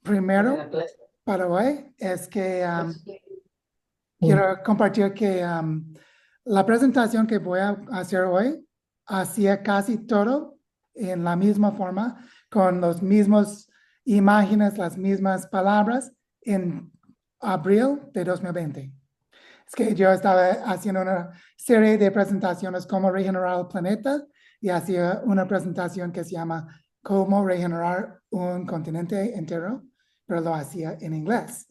Primero, para hoy, es que quiero compartir que la presentación que voy a hacer hoy hacía casi todo en la misma forma, con los mismos imágenes, las mismas palabras en abril de 2020. Es que yo estaba haciendo una serie de presentaciones cómo regenerar el planeta y hacía una presentación que se llama cómo regenerar un continente entero, pero lo hacía en inglés.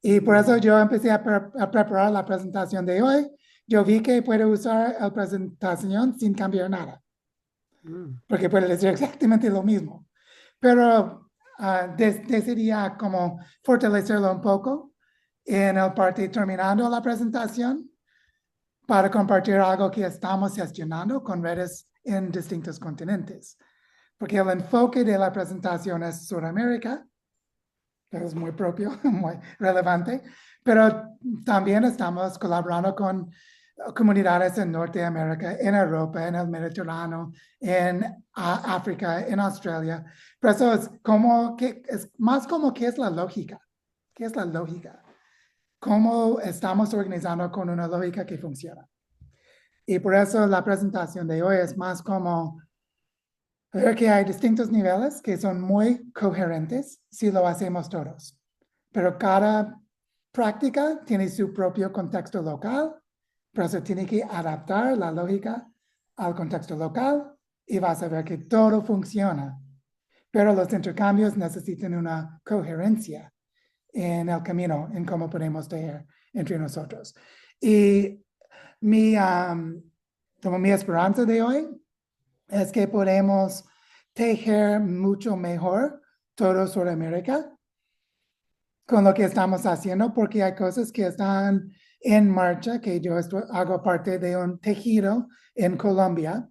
Y por eso yo empecé a preparar la presentación de hoy. Yo vi que puedo usar la presentación sin cambiar nada, porque puede decir exactamente lo mismo. Pero decidí como fortalecerlo un poco en el parte terminando la presentación para compartir algo que estamos gestionando con redes en distintos continentes. Porque el enfoque de la presentación es Sudamérica, que es muy propio, muy relevante, pero también estamos colaborando con comunidades en Norteamérica, en Europa, en el Mediterráneo, en África, en Australia. Pero eso es como que es más como qué es la lógica. ¿Qué es la lógica? ¿Cómo estamos organizando con una lógica que funciona? Y por eso la presentación de hoy es más como ver que hay distintos niveles que son muy coherentes si lo hacemos todos. Pero cada práctica tiene su propio contexto local, pero se tiene que adaptar la lógica al contexto local y vas a ver que todo funciona. Pero los intercambios necesitan una coherencia en el camino, en cómo podemos tejer entre nosotros. Y mi, como mi esperanza de hoy es que podemos tejer mucho mejor todo Sudamérica con lo que estamos haciendo, porque hay cosas que están en marcha, que yo hago parte de un tejido en Colombia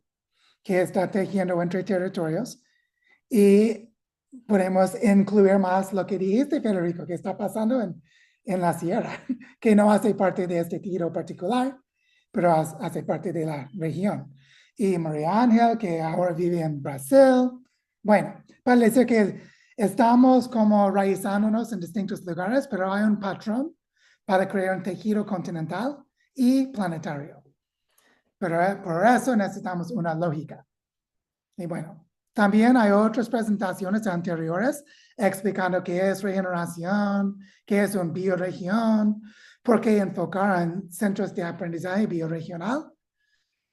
que está tejiendo entre territorios y podemos incluir más lo que dijiste, Federico, que está pasando en la sierra, que no hace parte de este tejido particular, pero hace parte de la región. Y María Ángel, que ahora vive en Brasil. Bueno, parece que estamos como raizándonos en distintos lugares, pero hay un patrón para crear un tejido continental y planetario. Pero por eso necesitamos una lógica. Y bueno, también hay otras presentaciones anteriores explicando qué es regeneración, qué es una bioregión, por qué enfocar en centros de aprendizaje bioregional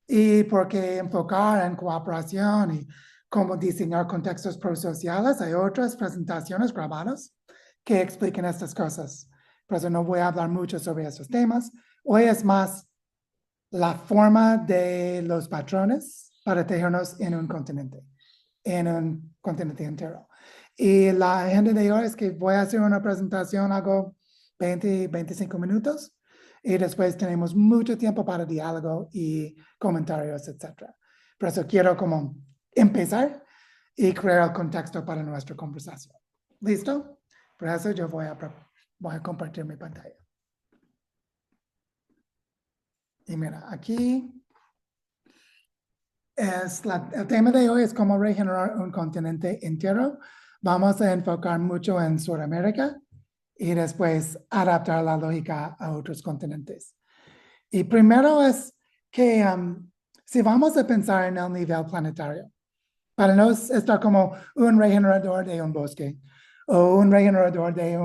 y por qué enfocar en cooperación y cómo diseñar contextos prosociales. Hay otras presentaciones grabadas que explican estas cosas. Por eso no voy a hablar mucho sobre esos temas. Hoy es más la forma de los patrones para tejernos en un continente entero. Y la agenda de hoy es que voy a hacer una presentación, hago 20, 25 minutos, y después tenemos mucho tiempo para diálogo y comentarios, etc. Por eso quiero como empezar y crear el contexto para nuestra conversación. ¿Listo? Por eso yo voy a compartir mi pantalla. Y mira, aquí el tema de hoy es cómo regenerar un continente entero. Vamos a enfocar mucho en Sudamérica y después adaptar la lógica a otros continentes. Y primero es que si vamos a pensar en el nivel planetario, para nos está como un regenerador de un bosque o un regenerador de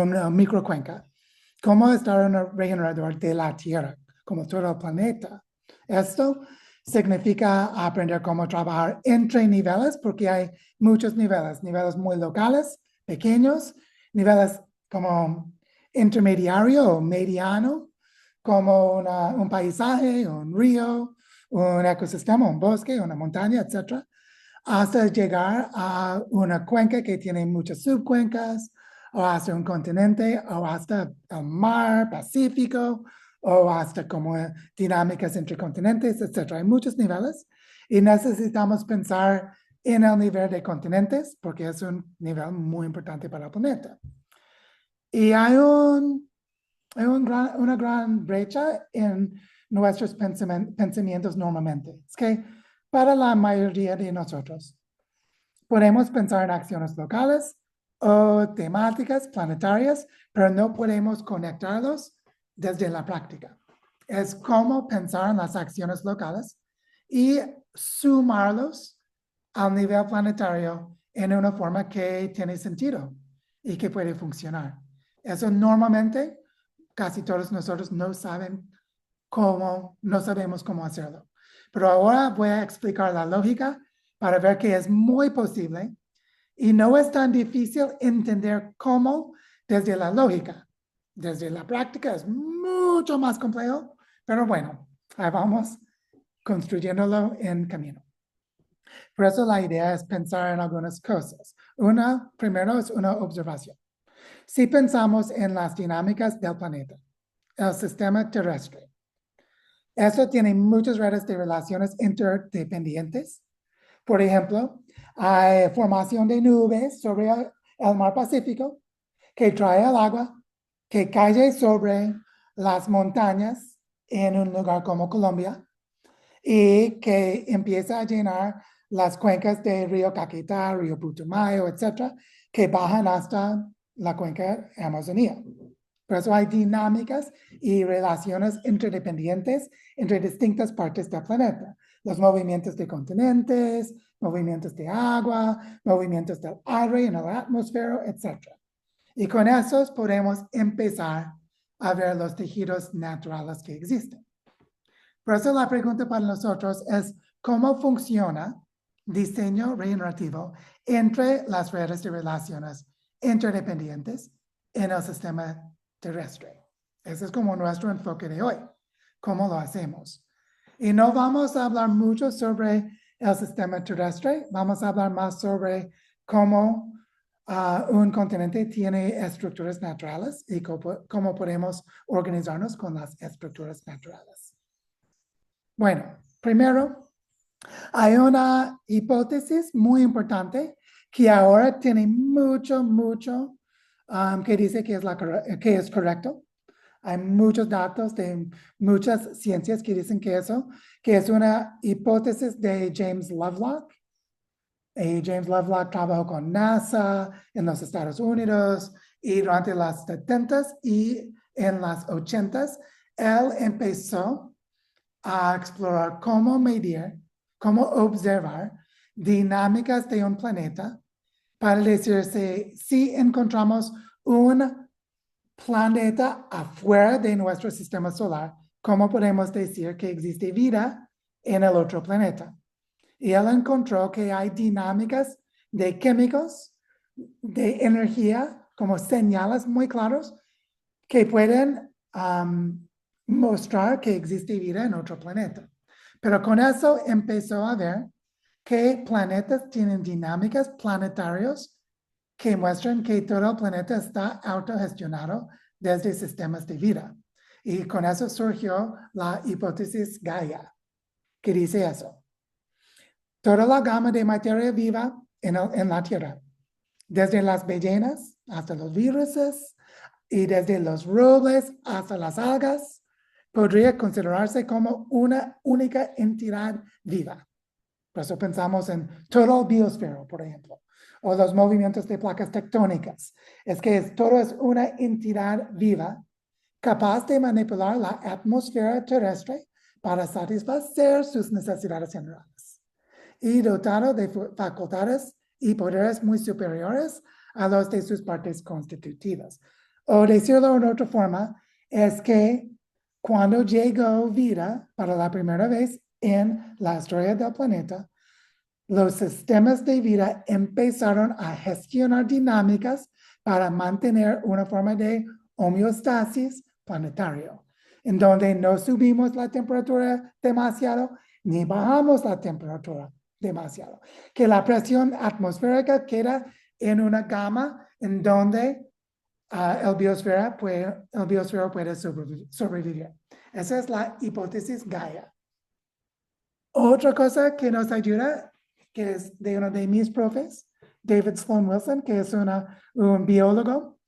una microcuenca. ¿Cómo está un regenerador de la Tierra, como todo el planeta? Esto significa aprender cómo trabajar entre niveles, porque hay muchos niveles muy locales, pequeños, niveles como intermediario o mediano, como un paisaje, un río, un ecosistema, un bosque, una montaña, etc., hasta llegar a una cuenca que tiene muchas subcuencas, o hasta un continente, o hasta el mar Pacífico, o hasta como dinámicas entre continentes, etc. Hay muchos niveles y necesitamos pensar en el nivel de continentes porque es un nivel muy importante para el planeta. Y hay una gran brecha en nuestros pensamientos normalmente. Es que para la mayoría de nosotros, podemos pensar en acciones locales o temáticas planetarias, pero no podemos conectarlos desde la práctica. Es como pensar en las acciones locales y sumarlos al nivel planetario en una forma que tiene sentido y que puede funcionar. Eso normalmente casi todos nosotros no sabemos cómo hacerlo. Pero ahora voy a explicar la lógica para ver que es muy posible y no es tan difícil entender cómo desde la lógica. Desde la práctica es mucho más complejo, pero bueno, ahí vamos construyéndolo en camino. Por eso la idea es pensar en algunas cosas. Primero es una observación. Si pensamos en las dinámicas del planeta, el sistema terrestre, eso tiene muchas redes de relaciones interdependientes. Por ejemplo, hay formación de nubes sobre el mar Pacífico que trae el agua, que cae sobre las montañas en un lugar como Colombia y que empieza a llenar las cuencas del río Caquetá, río Putumayo, etcétera, que bajan hasta la cuenca Amazonía. Por eso hay dinámicas y relaciones interdependientes entre distintas partes del planeta. Los movimientos de continentes, movimientos de agua, movimientos del aire en la atmósfera, etc. Y con esos podemos empezar a ver los tejidos naturales que existen. Por eso la pregunta para nosotros es, ¿cómo funciona diseño regenerativo entre las redes de relaciones interdependientes en el sistema terrestre? Ese es como nuestro enfoque de hoy. ¿Cómo lo hacemos? Y no vamos a hablar mucho sobre el sistema terrestre, vamos a hablar más sobre cómo un continente tiene estructuras naturales y cómo podemos organizarnos con las estructuras naturales. Bueno, primero, hay una hipótesis muy importante que ahora tiene mucho que dice que es correcto. Hay muchos datos de muchas ciencias que dicen que es una hipótesis de James Lovelock. James Lovelock trabajó con NASA en los Estados Unidos y durante las 70s y en las 80s, él empezó a explorar cómo medir, cómo observar dinámicas de un planeta para decirse si encontramos un planeta afuera de nuestro sistema solar, ¿cómo podemos decir que existe vida en el otro planeta? Y él encontró que hay dinámicas de químicos, de energía, como señales muy claros que pueden mostrar que existe vida en otro planeta. Pero con eso empezó a ver que planetas tienen dinámicas planetarias que muestran que todo el planeta está autogestionado desde sistemas de vida. Y con eso surgió la hipótesis Gaia, que dice eso. Toda la gama de materia viva en la Tierra, desde las ballenas hasta los virus y desde los robles hasta las algas, podría considerarse como una única entidad viva. Por eso pensamos en todo el biosfero, por ejemplo, o los movimientos de placas tectónicas. Es que todo es una entidad viva capaz de manipular la atmósfera terrestre para satisfacer sus necesidades generales y dotado de facultades y poderes muy superiores a los de sus partes constitutivas. O decirlo de otra forma, es que cuando llegó vida para la primera vez en la historia del planeta, los sistemas de vida empezaron a gestionar dinámicas para mantener una forma de homeostasis planetario, en donde no subimos la temperatura demasiado ni bajamos la temperatura demasiado. Que la presión atmosférica queda en una gama en donde el biosfera puede sobrevivir. Esa es la hipótesis Gaia. Otra cosa que nos ayuda, que es de uno de mis profes, David Sloan Wilson, que es un biólogo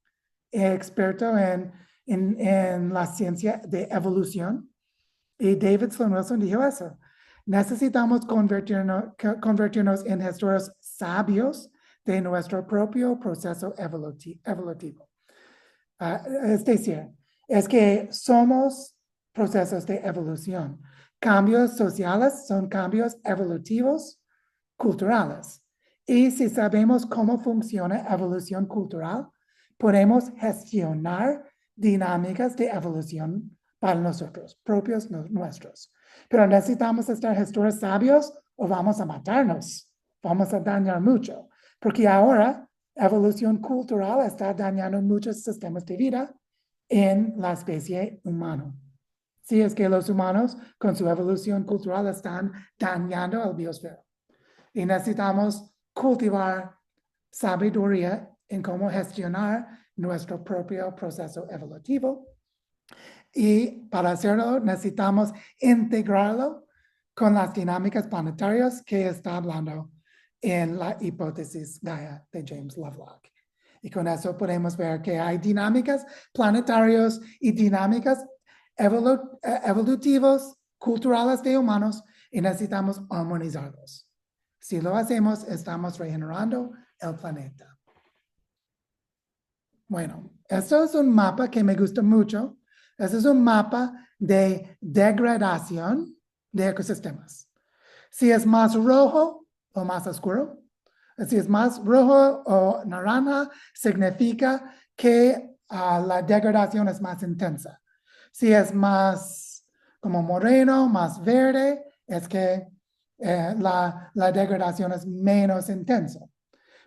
experto en la ciencia de evolución. Y David Sloan Wilson dijo eso. necesitamos convertirnos en gestores sabios de nuestro propio proceso evolutivo. Es decir, es que somos procesos de evolución. Cambios sociales son cambios evolutivos culturales. Y si sabemos cómo funciona evolución cultural, podemos gestionar dinámicas de evolución para nosotros, propios nuestros. Pero necesitamos estar gestores sabios o vamos a matarnos, vamos a dañar mucho, porque ahora evolución cultural está dañando muchos sistemas de vida en la especie humana. Sí, es que los humanos con su evolución cultural están dañando al biosfera. Y necesitamos cultivar sabiduría en cómo gestionar nuestro propio proceso evolutivo. Y para hacerlo necesitamos integrarlo con las dinámicas planetarias que está hablando en la hipótesis Gaia de James Lovelock. Y con eso podemos ver que hay dinámicas planetarias y dinámicas evolutivas, culturales de humanos, y necesitamos armonizarlos. Si lo hacemos, estamos regenerando el planeta. Bueno, esto es un mapa que me gusta mucho. Este es un mapa de degradación de ecosistemas. Si es más rojo o más oscuro, si es más rojo o naranja, significa que la degradación es más intensa. Si es más como moreno, más verde, es que la degradación es menos intensa.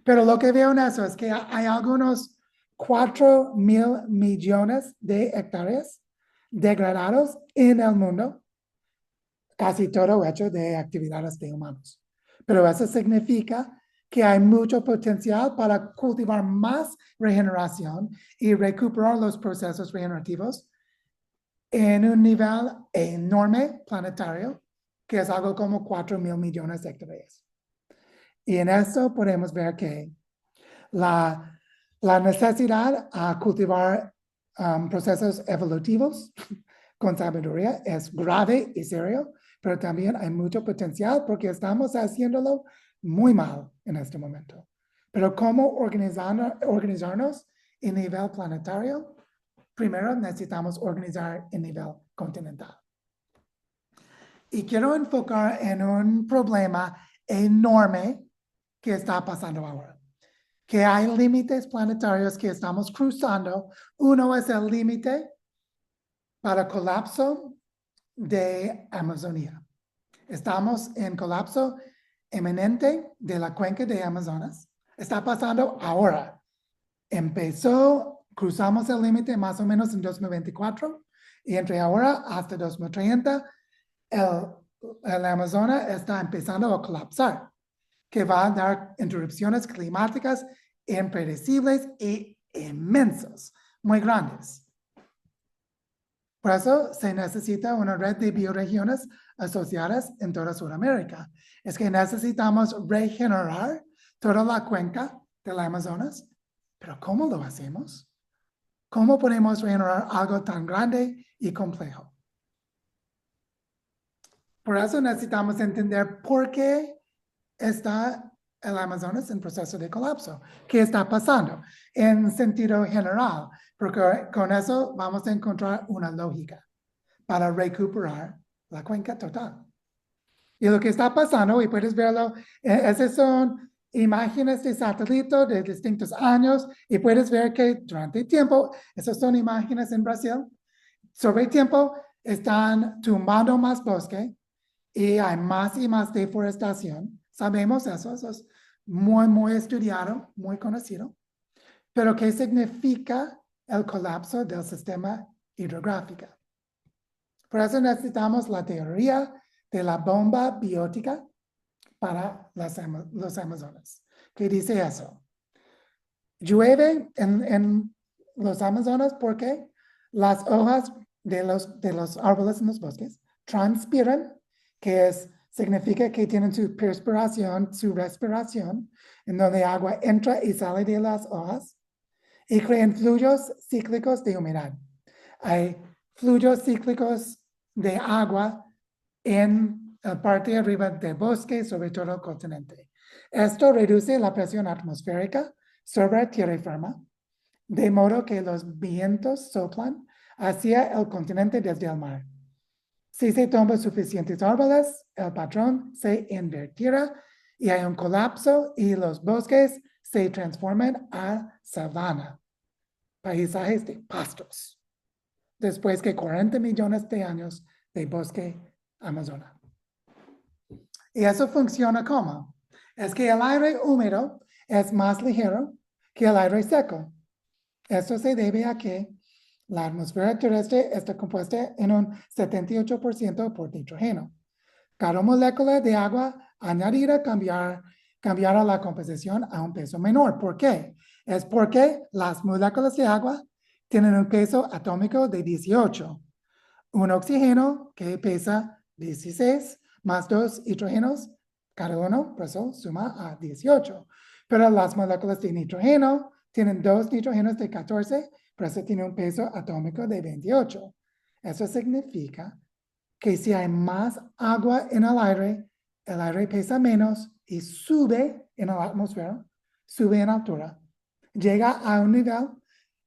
Pero lo que veo en eso es que hay algunos 4,000 millones de hectáreas degradados en el mundo, casi todo hecho de actividades de humanos. Pero eso significa que hay mucho potencial para cultivar más regeneración y recuperar los procesos regenerativos en un nivel enorme planetario, que es algo como 4,000 millones de hectáreas. Y en eso podemos ver que la necesidad a cultivar procesos evolutivos con sabiduría es grave y serio, pero también hay mucho potencial porque estamos haciéndolo muy mal en este momento. Pero ¿cómo organizarnos en nivel planetario? Primero necesitamos organizar en nivel continental. Y quiero enfocar en un problema enorme que está pasando ahora, que hay límites planetarios que estamos cruzando. Uno es el límite para colapso de Amazonía. Estamos en colapso eminente de la cuenca de Amazonas. Está pasando ahora. Cruzamos el límite más o menos en 2024 y entre ahora hasta 2030 el Amazonas está empezando a colapsar, que va a dar interrupciones climáticas impredecibles e inmensas, muy grandes. Por eso se necesita una red de bioregiones asociadas en toda Sudamérica. Es que necesitamos regenerar toda la cuenca del Amazonas. Pero ¿cómo lo hacemos? ¿Cómo podemos regenerar algo tan grande y complejo? Por eso necesitamos entender por qué está el Amazonas en proceso de colapso. ¿Qué está pasando? En sentido general, porque con eso vamos a encontrar una lógica para recuperar la cuenca total. Y lo que está pasando, y puedes verlo, esas son imágenes de satélite de distintos años, y puedes ver que durante el tiempo, esas son imágenes en Brasil, sobre el tiempo están tumbando más bosque y hay más y más deforestación. Sabemos eso es muy, muy estudiado, muy conocido. Pero ¿qué significa el colapso del sistema hidrográfico? Por eso necesitamos la teoría de la bomba biótica para los Amazonas, que dice eso. Llueve en los Amazonas porque las hojas de los árboles en los bosques transpiran, que significa que tienen su perspiración, su respiración, en donde agua entra y sale de las hojas, y crean flujos cíclicos de humedad. Hay flujos cíclicos de agua en el parte de arriba del bosque sobre todo el continente. Esto reduce la presión atmosférica sobre tierra firme, de modo que los vientos soplan hacia el continente desde el mar. Si se toman suficientes árboles, el patrón se invertirá y hay un colapso y los bosques se transforman a sabana, paisajes de pastos, después de 40 millones de años de bosque amazona. Y eso funciona como, es que el aire húmedo es más ligero que el aire seco. Esto se debe a que la atmósfera terrestre está compuesta en un 78% por nitrógeno. Cada molécula de agua añadida cambiará la composición a un peso menor. ¿Por qué? Es porque las moléculas de agua tienen un peso atómico de 18. Un oxígeno que pesa 16 más 2 hidrógenos, cada uno, por eso suma a 18. Pero las moléculas de nitrógeno tienen 2 nitrógenos de 14, por eso tiene un peso atómico de 28. Eso significa que si hay más agua en el aire pesa menos y sube en la atmósfera, sube en altura, llega a un nivel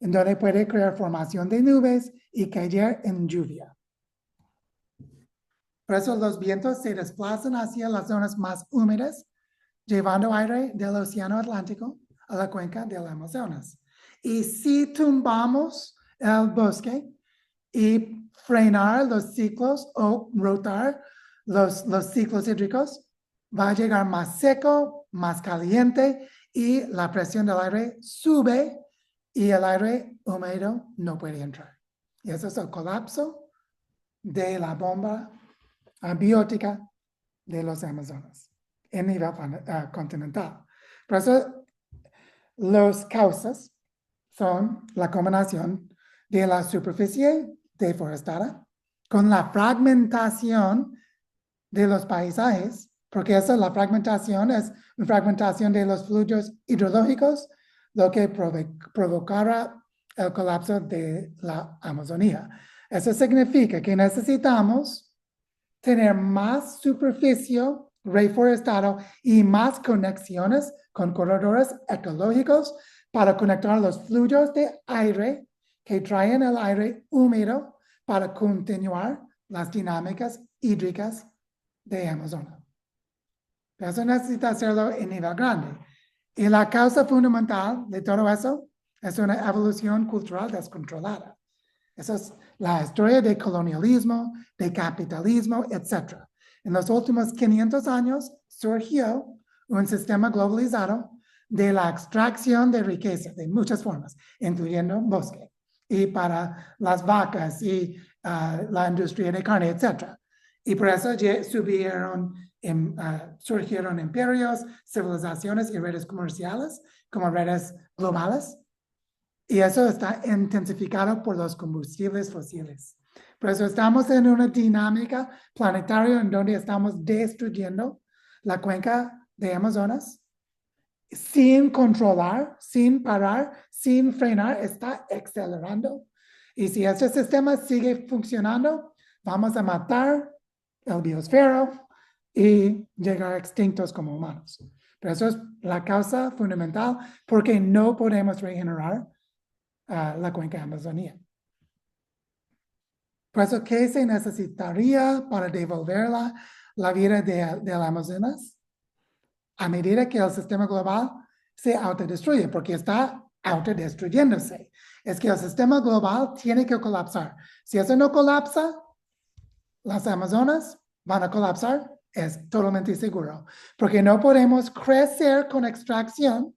en donde puede crear formación de nubes y caer en lluvia. Por eso los vientos se desplazan hacia las zonas más húmedas, llevando aire del Océano Atlántico a la cuenca del Amazonas. Y si tumbamos el bosque y frenar los ciclos o rotar los ciclos hídricos, va a llegar más seco, más caliente y la presión del aire sube y el aire húmedo no puede entrar. Y eso es el colapso de la bomba biótica de los Amazonas en nivel continental. Por eso, las causas son la combinación de la superficie deforestada con la fragmentación de los paisajes, porque esa la fragmentación es una fragmentación de los flujos hidrológicos, lo que provocará el colapso de la Amazonía. Eso significa que necesitamos tener más superficie reforestado y más conexiones con corredores ecológicos para conectar los flujos de aire que traen el aire húmedo para continuar las dinámicas hídricas de Amazonas. Eso necesita hacerlo en nivel grande. Y la causa fundamental de todo eso es una evolución cultural descontrolada. Esa es la historia de colonialismo, de capitalismo, etc. En los últimos 500 años surgió un sistema globalizado de la extracción de riqueza de muchas formas, incluyendo bosque, y para las vacas y la industria de carne, etc. Y por eso surgieron imperios, civilizaciones y redes comerciales como redes globales. Y eso está intensificado por los combustibles fósiles. Por eso estamos en una dinámica planetaria en donde estamos destruyendo la cuenca de Amazonas sin controlar, sin parar, sin frenar, está acelerando. Y si este sistema sigue funcionando, vamos a matar el biosfero y llegar extintos como humanos. Pero eso es la causa fundamental porque no podemos regenerar la cuenca amazonía. Por eso, ¿qué se necesitaría para devolver la vida del Amazonas? A medida que el sistema global se autodestruye, porque está autodestruyéndose. Es que el sistema global tiene que colapsar. Si eso no colapsa, las Amazonas van a colapsar, es totalmente seguro. Porque no podemos crecer con extracción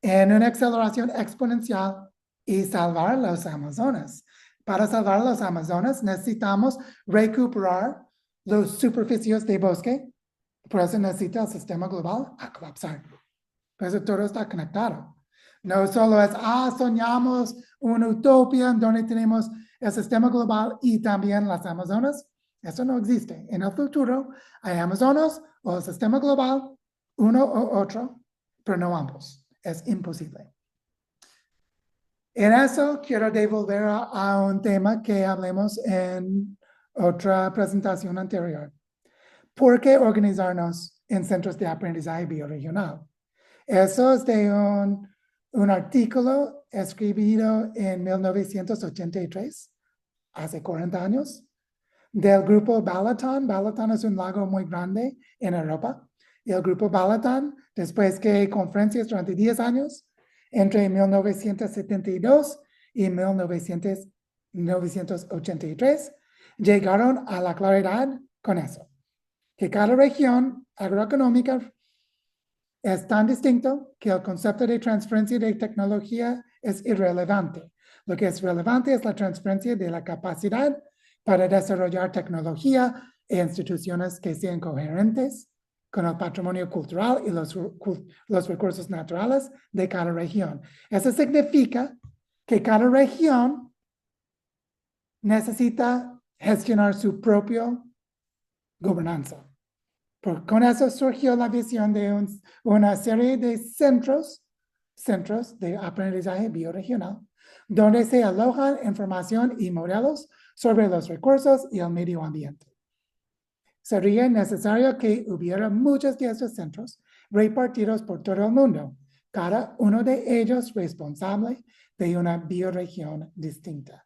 en una aceleración exponencial y salvar los Amazonas. Para salvar los Amazonas necesitamos recuperar las superficies de bosque. Por eso necesita el sistema global a colapsar. Por eso todo está conectado. No solo es, soñamos una utopía en donde tenemos el sistema global y también las Amazonas. Eso no existe. En el futuro hay Amazonas o el sistema global, uno u otro, pero no ambos. Es imposible. En eso quiero devolver a un tema que hablemos en otra presentación anterior. ¿por qué organizarnos en centros de aprendizaje bioregional? Eso es de un artículo escrito en 1983, hace 40 años, del grupo Balaton. Balaton es un lago muy grande en Europa. Y el grupo Balaton, después que conferencias durante 10 años, entre 1972 y 1983, llegaron a la claridad con eso, que cada región agroeconómica es tan distinto que el concepto de transferencia de tecnología es irrelevante. Lo que es relevante es la transferencia de la capacidad para desarrollar tecnología e instituciones que sean coherentes con el patrimonio cultural y los recursos naturales de cada región. Eso significa que cada región necesita gestionar su propia gobernanza. Con eso surgió la visión de una serie de centros de aprendizaje bioregional, donde se alojan información y modelos sobre los recursos y el medio ambiente. Sería necesario que hubiera muchos de estos centros repartidos por todo el mundo, cada uno de ellos responsable de una bioregión distinta.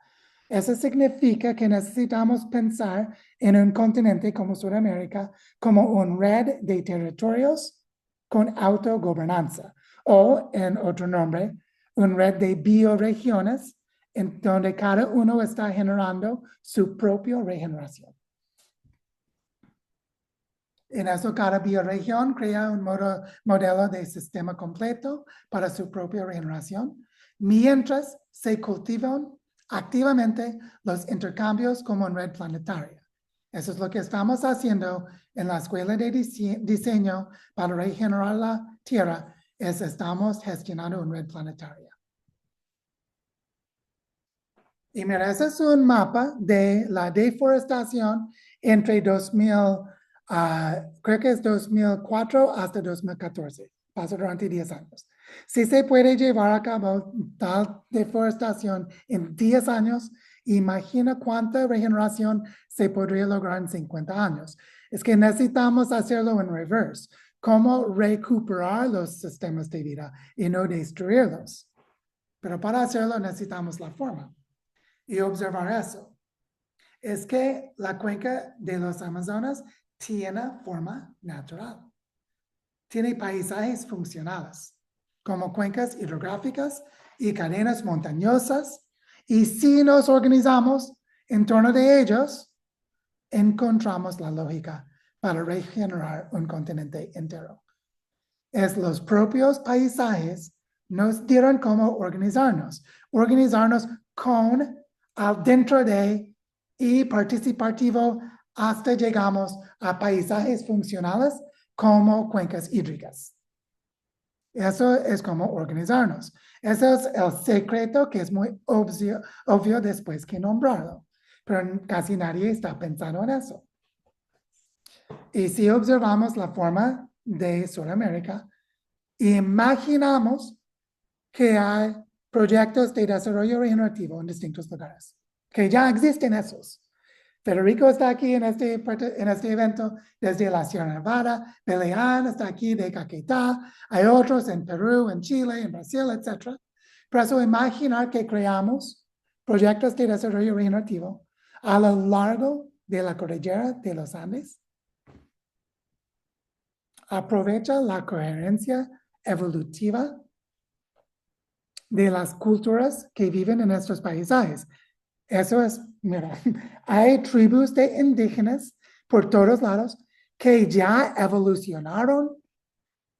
Eso significa que necesitamos pensar en un continente como Sudamérica como una red de territorios con autogobernanza, o en otro nombre, una red de bioregiones en donde cada uno está generando su propia regeneración. En eso, cada bioregión crea un modelo de sistema completo para su propia regeneración, mientras se cultivan activamente los intercambios como en red planetaria. Eso es lo que estamos haciendo en la Escuela de Diseño para Regenerar la Tierra, estamos gestionando una red planetaria. Y mira, ese es un mapa de la deforestación entre creo que es 2004 hasta 2014, pasó durante 10 años. Si se puede llevar a cabo tal deforestación en 10 años, imagina cuánta regeneración se podría lograr en 50 años. Es que necesitamos hacerlo en reverse. Cómo recuperar los sistemas de vida y no destruirlos. Pero para hacerlo necesitamos la forma. Y observar eso. Es que la cuenca de los Amazonas tiene forma natural. Tiene paisajes funcionales, como cuencas hidrográficas y cadenas montañosas. Y si nos organizamos en torno de ellos, encontramos la lógica para regenerar un continente entero. Es los propios paisajes nos dirán cómo organizarnos con dentro de y participativo hasta llegamos a paisajes funcionales como cuencas hídricas. Eso es como organizarnos. Ese es el secreto que es muy obvio después que nombrarlo, pero casi nadie está pensando en eso. Y si observamos la forma de Sudamérica, imaginamos que hay proyectos de desarrollo regenerativo en distintos lugares, que ya existen esos. Federico está aquí en este evento desde la Sierra Nevada, Beleán está aquí de Caquetá, hay otros en Perú, en Chile, en Brasil, etc. Pero eso imaginar que creamos proyectos de desarrollo regenerativo a lo largo de la cordillera de los Andes. Aprovecha la coherencia evolutiva de las culturas que viven en estos paisajes. Eso es, mira, hay tribus de indígenas por todos lados que ya evolucionaron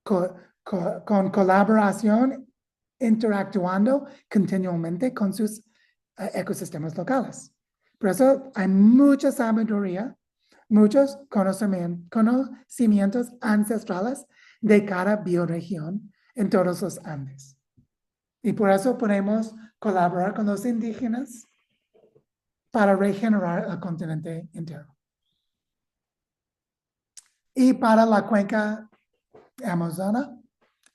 con colaboración, interactuando continuamente con sus ecosistemas locales. Por eso hay mucha sabiduría, muchos conocimientos ancestrales de cada bioregión en todos los Andes. Y por eso podemos colaborar con los indígenas para regenerar el continente entero. Y para la cuenca amazona,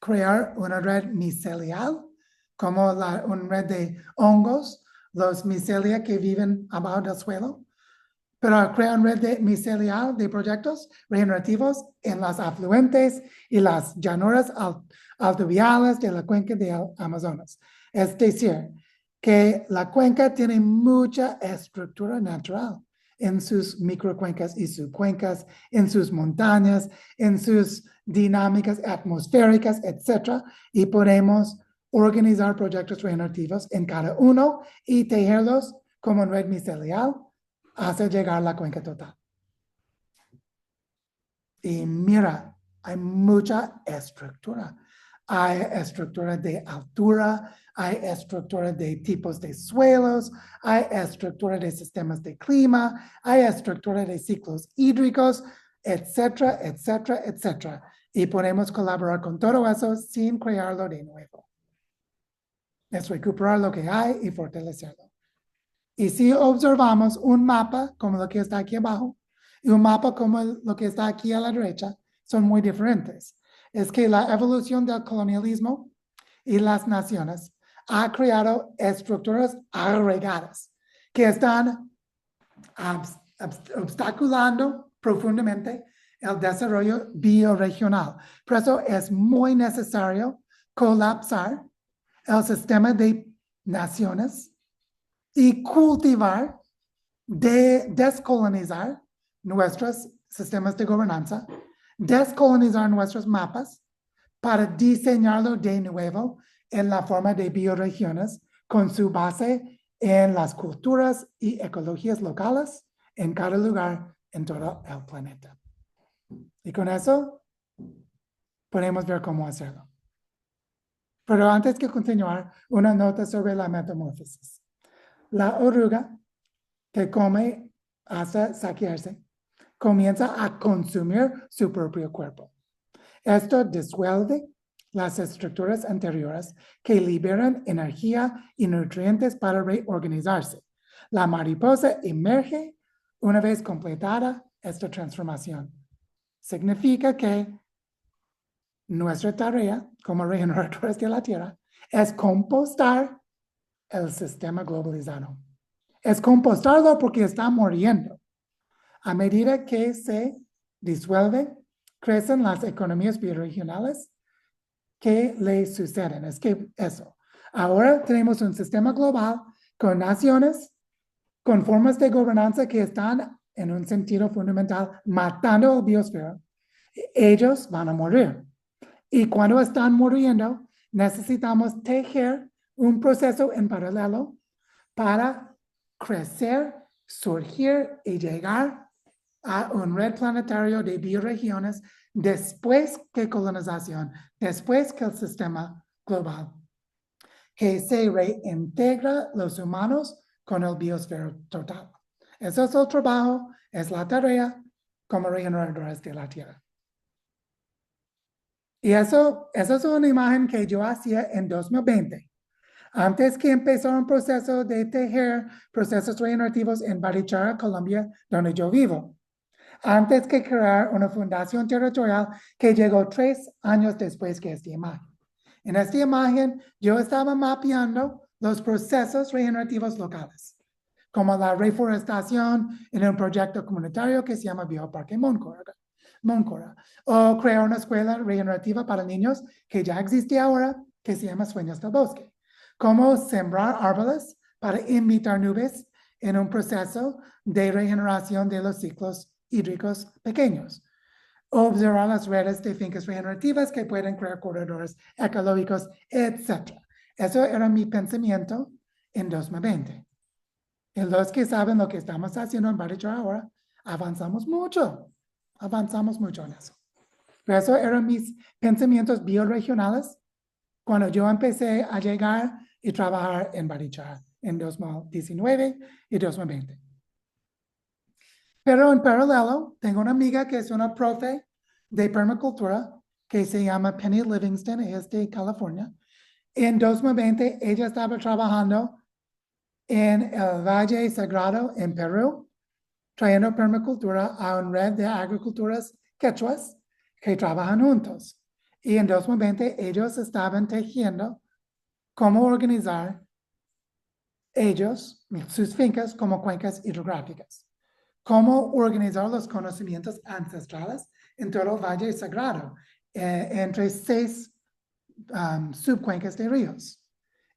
crear una red micelial, como una red de hongos, los micelia que viven abajo del suelo, pero crean red de micelial de proyectos regenerativos en las afluentes y las llanuras alluviales de la cuenca de Amazonas. Es decir, que la cuenca tiene mucha estructura natural en sus microcuencas y subcuencas, en sus montañas, en sus dinámicas atmosféricas, etc. Y podemos organizar proyectos regenerativos en cada uno y tejerlos como en red micelial hasta llegar a la cuenca total. Y mira, hay mucha estructura. Hay estructura de altura, hay estructura de tipos de suelos, hay estructura de sistemas de clima, hay estructura de ciclos hídricos, etcétera, etcétera, etcétera. Y podemos colaborar con todo eso sin crearlo de nuevo. Es recuperar lo que hay y fortalecerlo. Y si observamos un mapa como lo que está aquí abajo y un mapa como lo que está aquí a la derecha, son muy diferentes. Es que la evolución del colonialismo y las naciones ha creado estructuras agregadas que están obstaculando profundamente el desarrollo bioregional. Por eso es muy necesario colapsar el sistema de naciones y cultivar, descolonizar nuestros sistemas de gobernanza, descolonizar nuestros mapas para diseñarlo de nuevo en la forma de bioregiones con su base en las culturas y ecologías locales en cada lugar en todo el planeta. Y con eso podemos ver cómo hacerlo. Pero antes de continuar, una nota sobre la metamorfosis. La oruga que come hasta saciarse comienza a consumir su propio cuerpo. Esto disuelve las estructuras anteriores que liberan energía y nutrientes para reorganizarse. La mariposa emerge una vez completada esta transformación. Significa que nuestra tarea como regeneradores de la Tierra es compostar el sistema globalizado. Es compostarlo porque está muriendo. A medida que se disuelve, crecen las economías bioregionales que le suceden. Es que eso. Ahora tenemos un sistema global con naciones, con formas de gobernanza que están en un sentido fundamental matando la biosfera. Ellos van a morir. Y cuando están muriendo, necesitamos tejer un proceso en paralelo para crecer, surgir y llegar a un red planetario de bioregiones después que colonización, después que el sistema global, que se reintegra los humanos con el biosfera total. Eso es el trabajo, es la tarea como regeneradores de la Tierra. Y eso es una imagen que yo hacía en 2020. Antes que empezar un proceso de tejer procesos regenerativos en Barichara, Colombia, donde yo vivo. Antes que crear una fundación territorial que llegó 3 años después que esta imagen. En esta imagen, yo estaba mapeando los procesos regenerativos locales, como la reforestación en un proyecto comunitario que se llama Bioparque Moncora, o crear una escuela regenerativa para niños que ya existe ahora, que se llama Sueños del Bosque. Cómo sembrar árboles para invitar nubes en un proceso de regeneración de los ciclos hídricos pequeños. Observar las redes de fincas regenerativas que pueden crear corredores ecológicos, etc. Eso era mi pensamiento en 2020. Y los que saben lo que estamos haciendo en Barichara ahora, avanzamos mucho en eso. Pero eso eran mis pensamientos bioregionales cuando yo empecé a llegar y trabajar en Barichara en 2019 y 2020. Pero en paralelo, tengo una amiga que es una profe de permacultura que se llama Penny Livingston, es de California. En 2020, ella estaba trabajando en el Valle Sagrado en Perú, trayendo permacultura a una red de agriculturas quechuas que trabajan juntos. Y en 2020, ellos estaban tejiendo cómo organizar ellos, sus fincas, como cuencas hidrográficas, cómo organizar los conocimientos ancestrales en todo el Valle Sagrado, entre 6 subcuencas de ríos.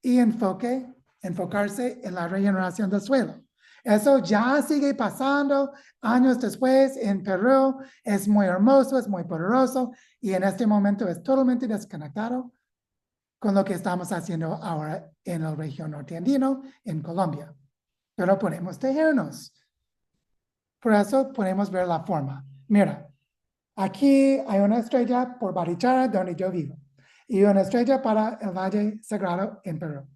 Y enfocarse en la regeneración del suelo. Eso ya sigue pasando años después en Perú. Es muy hermoso, es muy poderoso y en este momento es totalmente desconectado con lo que estamos haciendo ahora en la región norte andino, en Colombia. Pero podemos tejernos. Por eso podemos ver la forma. Mira, aquí hay una estrella por Barichara, donde yo vivo, y una estrella para el Valle Sagrado en Perú.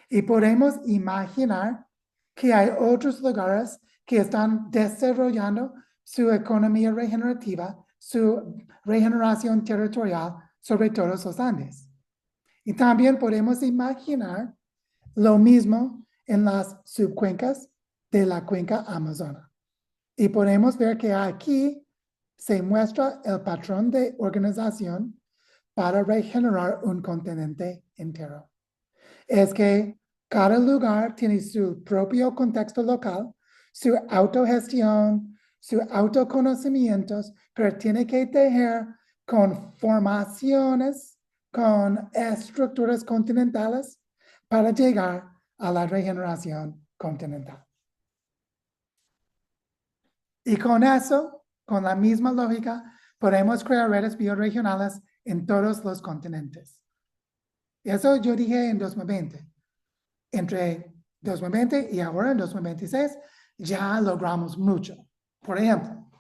Y podemos imaginar que hay otros lugares que están desarrollando su economía regenerativa, su regeneración territorial sobre todos los Andes. Y también podemos imaginar lo mismo en las subcuencas de la cuenca amazona. Y podemos ver que aquí se muestra el patrón de organización para regenerar un continente entero. Es que cada lugar tiene su propio contexto local, su autogestión, sus autoconocimientos, pero tiene que tejer con formaciones, con estructuras continentales para llegar a la regeneración continental. Y con eso, con la misma lógica, podemos crear redes bioregionales en todos los continentes. Eso yo dije en 2020. Entre 2020 y ahora en 2026 ya logramos mucho. Por ejemplo,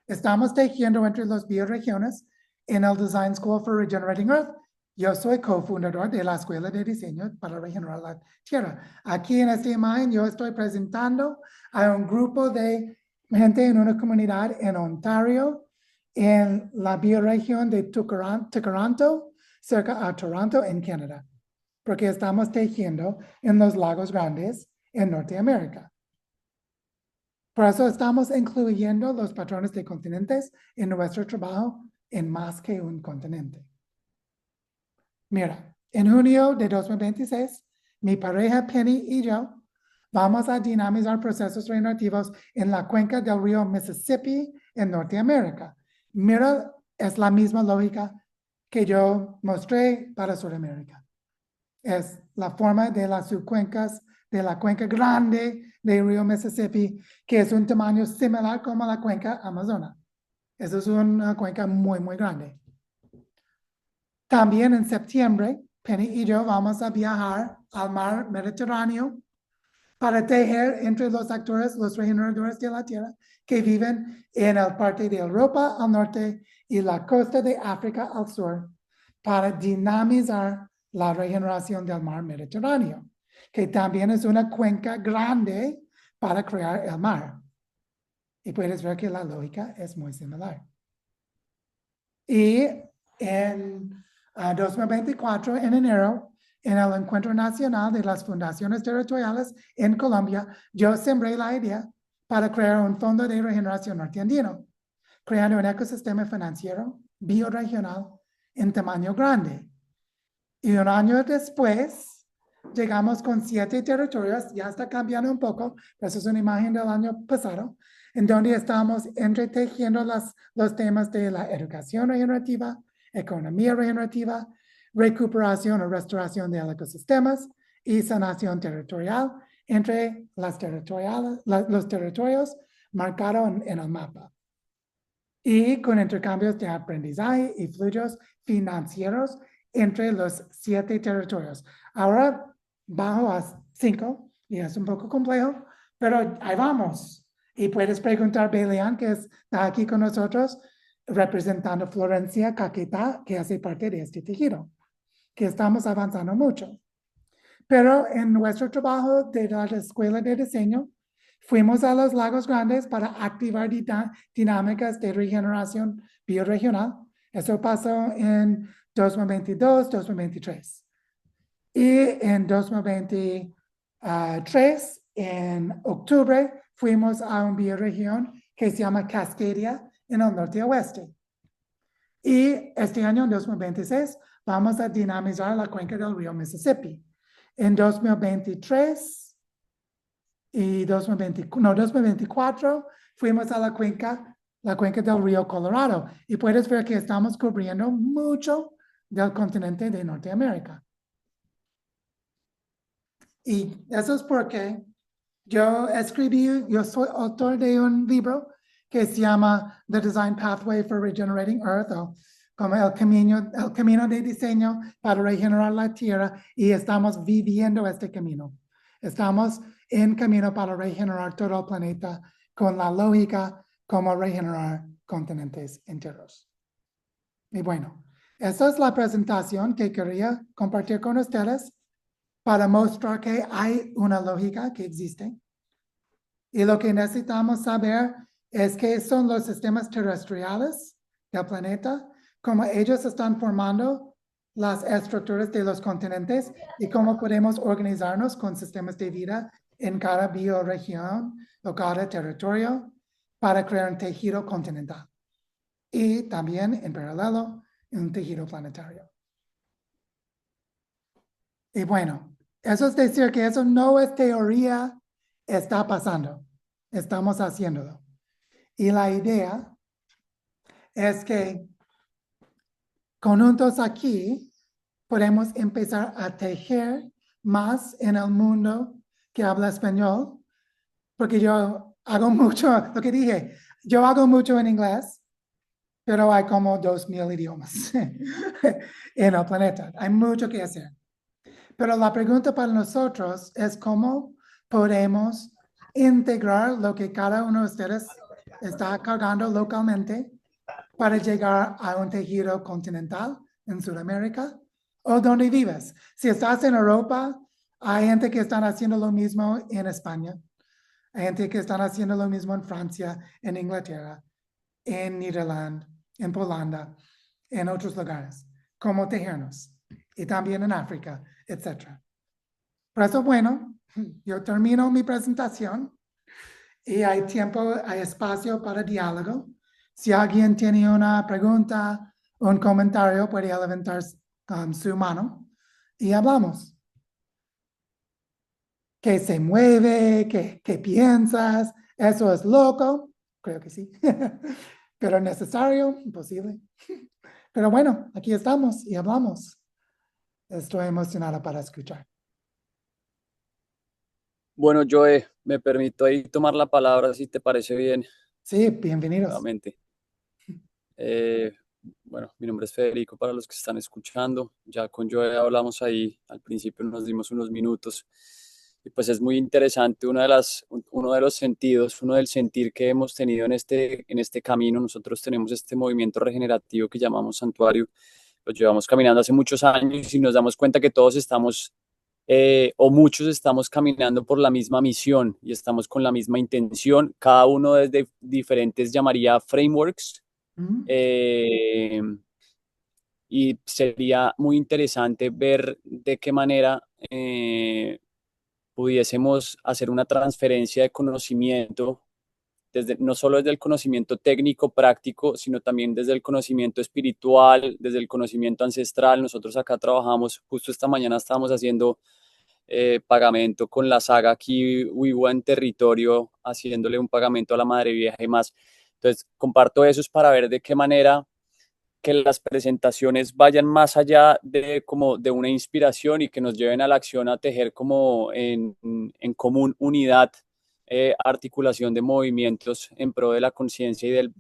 estamos tejiendo entre las bioregiones en el Design School for Regenerating Earth. Yo soy cofundador de la Escuela de Diseño para Regenerar la Tierra. Aquí en esta imagen yo estoy presentando a un grupo de gente en una comunidad en Ontario, en la bioregión de Tkaronto, cerca a Toronto, en Canadá, porque estamos tejiendo en los lagos grandes en Norteamérica. Por eso estamos incluyendo los patrones de continentes en nuestro trabajo en más que un continente. Mira, en junio de 2026, mi pareja Penny y yo vamos a dinamizar procesos regenerativos en la cuenca del río Mississippi en Norteamérica. Mira, es la misma lógica que yo mostré para Sudamérica. Es la forma de las subcuencas de la cuenca grande del río Mississippi, que es un tamaño similar como la cuenca amazona. Esa es una cuenca muy, muy grande. También en septiembre, Penny y yo vamos a viajar al mar Mediterráneo para tejer entre los actores, los regeneradores de la tierra, que viven en el parte de Europa al norte y la costa de África al sur, para dinamizar la regeneración del mar Mediterráneo, que también es una cuenca grande para crear el mar. Y puedes ver que la lógica es muy similar. Y en 2024, en enero, en el Encuentro Nacional de las Fundaciones Territoriales en Colombia, yo sembré la idea para crear un fondo de regeneración norteandino, creando un ecosistema financiero bioregional en tamaño grande. Y un año después, llegamos con 7 territorios, ya está cambiando un poco, pero esa es una imagen del año pasado, en donde estamos entretejiendo los temas de la educación regenerativa, economía regenerativa, recuperación o restauración de ecosistemas y sanación territorial entre los territorios marcados en el mapa. Y con intercambios de aprendizaje y flujos financieros entre los 7 territorios. Ahora bajo a 5 y es un poco complejo, pero ahí vamos. Y puedes preguntar a Belian, que está aquí con nosotros, representando Florencia Caquetá, que hace parte de este tejido, que estamos avanzando mucho. Pero en nuestro trabajo de la Escuela de Diseño, fuimos a los lagos grandes para activar dinámicas de regeneración bioregional. Eso pasó en 2022, 2023. Y en 2023, en octubre, fuimos a una bioregión que se llama Cascadia en el norte oeste. Y este año, en 2026, vamos a dinamizar la cuenca del río Mississippi. En 2023, y 2024 fuimos a la cuenca del río Colorado. Y puedes ver que estamos cubriendo mucho del continente de Norteamérica. Y eso es porque yo soy autor de un libro que se llama The Design Pathway for Regenerating Earth, o como el camino de diseño para regenerar la Tierra, y estamos viviendo este camino. Estamos en camino para regenerar todo el planeta con la lógica como regenerar continentes enteros. Y bueno, esa es la presentación que quería compartir con ustedes para mostrar que hay una lógica que existe. Y lo que necesitamos saber es qué son los sistemas terrestriales del planeta, cómo ellos están formando las estructuras de los continentes y cómo podemos organizarnos con sistemas de vida en cada bioregión o cada territorio para crear un tejido continental. Y también, en paralelo, un tejido planetario. Y bueno, eso es decir que eso no es teoría, está pasando. Estamos haciéndolo. Y la idea es que juntos aquí podemos empezar a tejer más en el mundo que habla español, porque yo hago mucho, lo que dije, yo hago mucho en inglés, pero hay como 2000 idiomas en el planeta. Hay mucho que hacer. Pero la pregunta para nosotros es cómo podemos integrar lo que cada uno de ustedes está cargando localmente para llegar a un tejido continental en Sudamérica o donde vives. Si estás en Europa, hay gente que están haciendo lo mismo en España. Hay gente que están haciendo lo mismo en Francia, en Inglaterra, en Nederland, en Polanda, en otros lugares, como tejernos. Y también en África, etc. Por eso, bueno, yo termino mi presentación y hay tiempo, hay espacio para diálogo. Si alguien tiene una pregunta o un comentario, puede levantar su mano y hablamos. ¿Qué se mueve? ¿Qué piensas? ¿Eso es loco? Creo que sí. Pero necesario, imposible. Pero bueno, aquí estamos y hablamos. Estoy emocionada para escuchar. Bueno, Joe, me permito ahí tomar la palabra si te parece bien, Sí, bienvenidos. nuevamente. Eh, bueno, mi nombre es Federico para los que están escuchando. Ya con Joe hablamos ahí, al principio nos dimos unos minutos y pues es muy interesante uno de los sentidos, uno del sentir que hemos tenido en este camino. Nosotros tenemos este movimiento regenerativo que llamamos Santuario. Lo llevamos caminando hace muchos años y nos damos cuenta que todos estamos o muchos estamos caminando por la misma misión y estamos con la misma intención, cada uno desde diferentes, llamaría frameworks, ¿Mm? eh, y sería muy interesante ver de qué manera pudiésemos hacer una transferencia de conocimiento no solo desde el conocimiento técnico, práctico, sino también desde el conocimiento espiritual, desde el conocimiento ancestral. Nosotros acá trabajamos, justo esta mañana estábamos haciendo pagamento con la saga aquí, Wiwa en territorio, haciéndole un pagamento a la Madre Vieja y más. Entonces, comparto eso es para ver de qué manera que las presentaciones vayan más allá de como de una inspiración y que nos lleven a la acción a tejer como en común unidad, articulación de movimientos en pro de la conciencia y del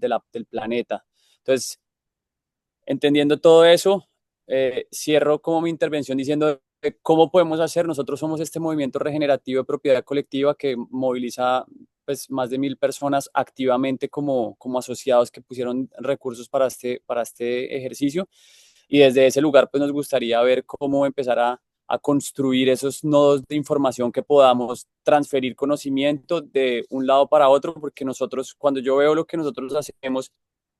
planeta. Entonces, entendiendo todo eso, cierro como mi intervención diciendo cómo podemos hacer. Nosotros somos este movimiento regenerativo de propiedad colectiva que moviliza pues, más de 1000 personas activamente como asociados que pusieron recursos para este ejercicio. Y desde ese lugar pues, nos gustaría ver cómo empezar a construir esos nodos de información que podamos transferir conocimiento de un lado para otro, porque nosotros, cuando yo veo lo que nosotros hacemos,